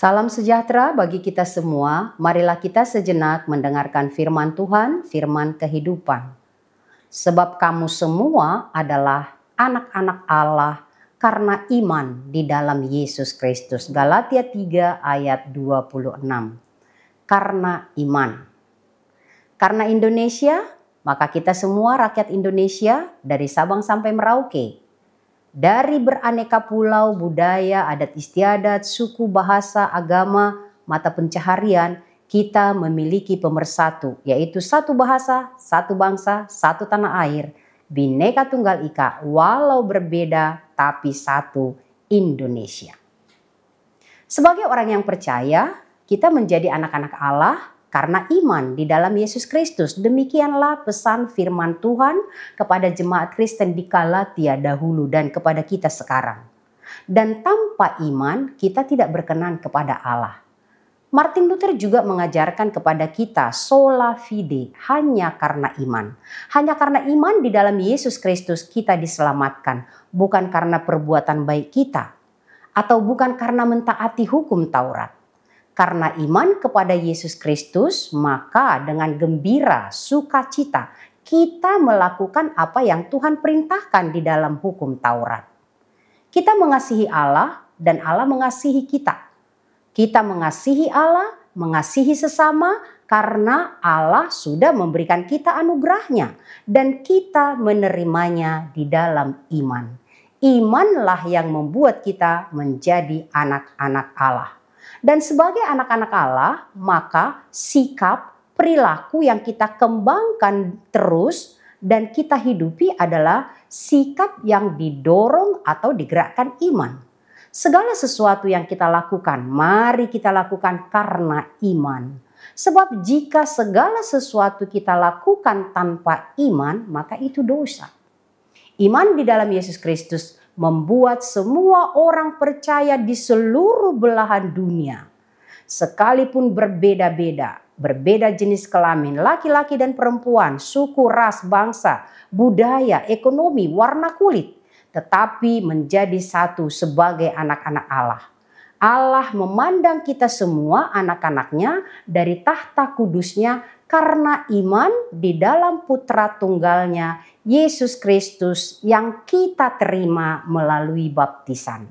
Salam sejahtera bagi kita semua. Marilah kita sejenak mendengarkan firman Tuhan, firman kehidupan. Sebab kamu semua adalah anak-anak Allah karena iman di dalam Yesus Kristus. Galatia 3 ayat 26. Karena iman. Karena Indonesia, maka kita semua rakyat Indonesia dari Sabang sampai Merauke. Dari beraneka pulau, budaya, adat istiadat, suku, bahasa, agama, mata pencaharian, kita memiliki pemersatu, yaitu satu bahasa, satu bangsa, satu tanah air, Bhinneka Tunggal Ika, walau berbeda tapi satu Indonesia. Sebagai orang yang percaya, kita menjadi anak-anak Allah karena iman di dalam Yesus Kristus. Demikianlah pesan firman Tuhan kepada jemaat Kristen di Galatia dahulu dan kepada kita sekarang. Dan tanpa iman kita tidak berkenan kepada Allah. Martin Luther juga mengajarkan kepada kita sola fide, hanya karena iman. Hanya karena iman di dalam Yesus Kristus kita diselamatkan, bukan karena perbuatan baik kita atau bukan karena mentaati hukum Taurat. Karena iman kepada Yesus Kristus, maka dengan gembira, sukacita, kita melakukan apa yang Tuhan perintahkan di dalam hukum Taurat. Kita mengasihi Allah dan Allah mengasihi kita. Kita mengasihi Allah, mengasihi sesama karena Allah sudah memberikan kita anugerahnya dan kita menerimanya di dalam iman. Imanlah yang membuat kita menjadi anak-anak Allah. Dan sebagai anak-anak Allah, maka sikap, perilaku yang kita kembangkan terus dan kita hidupi adalah sikap yang didorong atau digerakkan iman. Segala sesuatu yang kita lakukan, mari kita lakukan karena iman. Sebab jika segala sesuatu kita lakukan tanpa iman, maka itu dosa. Iman di dalam Yesus Kristus membuat semua orang percaya di seluruh belahan dunia, sekalipun berbeda-beda, berbeda jenis kelamin, laki-laki dan perempuan, suku, ras, bangsa, budaya, ekonomi, warna kulit, tetapi menjadi satu sebagai anak-anak Allah. Allah memandang kita semua anak-anaknya dari tahta kudusnya karena iman di dalam Putra Tunggalnya Yesus Kristus yang kita terima melalui baptisan.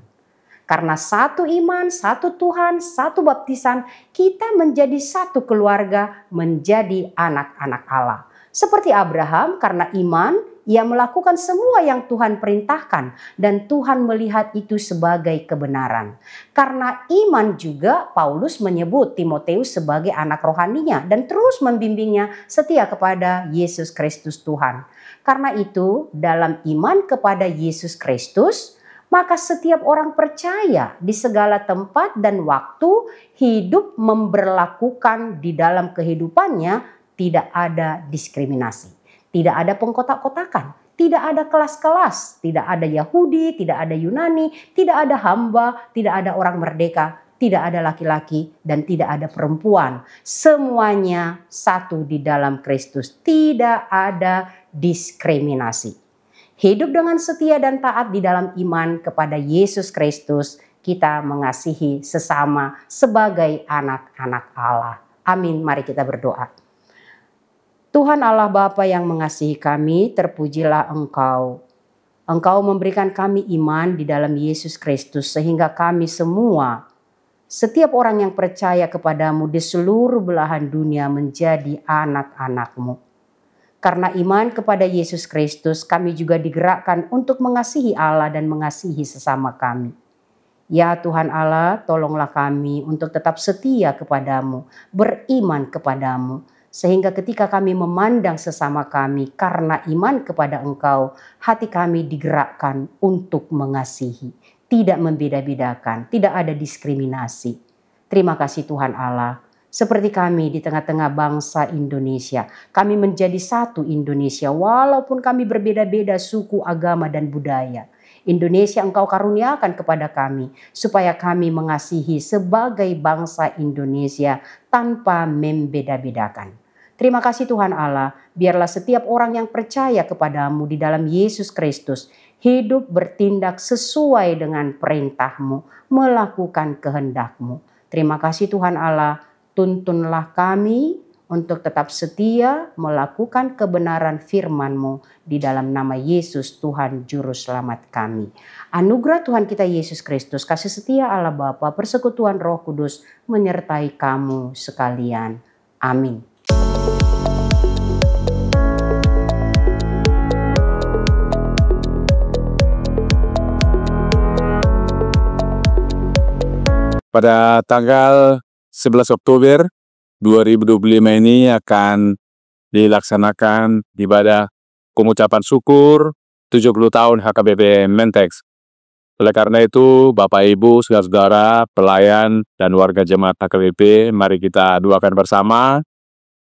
Karena satu iman, satu Tuhan, satu baptisan, kita menjadi satu keluarga, menjadi anak-anak Allah. Seperti Abraham, karena iman, ia melakukan semua yang Tuhan perintahkan dan Tuhan melihat itu sebagai kebenaran. Karena iman juga Paulus menyebut Timoteus sebagai anak rohaninya dan terus membimbingnya setia kepada Yesus Kristus Tuhan. Karena itu dalam iman kepada Yesus Kristus, maka setiap orang percaya di segala tempat dan waktu hidup memberlakukan di dalam kehidupannya tidak ada diskriminasi. Tidak ada pengkotak-kotakan, tidak ada kelas-kelas, tidak ada Yahudi, tidak ada Yunani, tidak ada hamba, tidak ada orang merdeka, tidak ada laki-laki dan tidak ada perempuan. Semuanya satu di dalam Kristus, tidak ada diskriminasi. Hidup dengan setia dan taat di dalam iman kepada Yesus Kristus, kita mengasihi sesama sebagai anak-anak Allah. Amin, mari kita berdoa. Tuhan Allah Bapa yang mengasihi kami, terpujilah Engkau. Engkau memberikan kami iman di dalam Yesus Kristus sehingga kami semua, setiap orang yang percaya kepadamu di seluruh belahan dunia menjadi anak-anak-Mu. Karena iman kepada Yesus Kristus kami juga digerakkan untuk mengasihi Allah dan mengasihi sesama kami. Ya Tuhan Allah, tolonglah kami untuk tetap setia kepadamu, beriman kepadamu. Sehingga ketika kami memandang sesama kami karena iman kepada Engkau, hati kami digerakkan untuk mengasihi. Tidak membeda-bedakan, tidak ada diskriminasi. Terima kasih Tuhan Allah. Seperti kami di tengah-tengah bangsa Indonesia, kami menjadi satu Indonesia walaupun kami berbeda-beda suku, agama, dan budaya. Indonesia Engkau karuniakan kepada kami supaya kami mengasihi sebagai bangsa Indonesia tanpa membeda-bedakan. Terima kasih Tuhan Allah, biarlah setiap orang yang percaya kepadamu di dalam Yesus Kristus hidup bertindak sesuai dengan perintah-Mu, melakukan kehendak-Mu. Terima kasih Tuhan Allah, tuntunlah kami untuk tetap setia melakukan kebenaran firman-Mu di dalam nama Yesus Tuhan Juru Selamat kami. Anugerah Tuhan kita Yesus Kristus, kasih setia Allah Bapa, persekutuan Roh Kudus menyertai kamu sekalian. Amin. Pada tanggal 11 Oktober 2025 ini akan dilaksanakan ibadah pengucapan syukur 70 tahun HKBP Mentex. Oleh karena itu, Bapak Ibu, saudara-saudara, pelayan, dan warga jemaat HKBP, mari kita doakan bersama,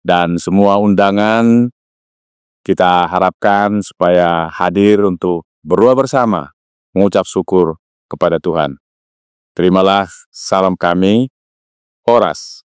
dan semua undangan kita harapkan supaya hadir untuk berdoa bersama, mengucap syukur kepada Tuhan. Terimalah salam kami, Horas.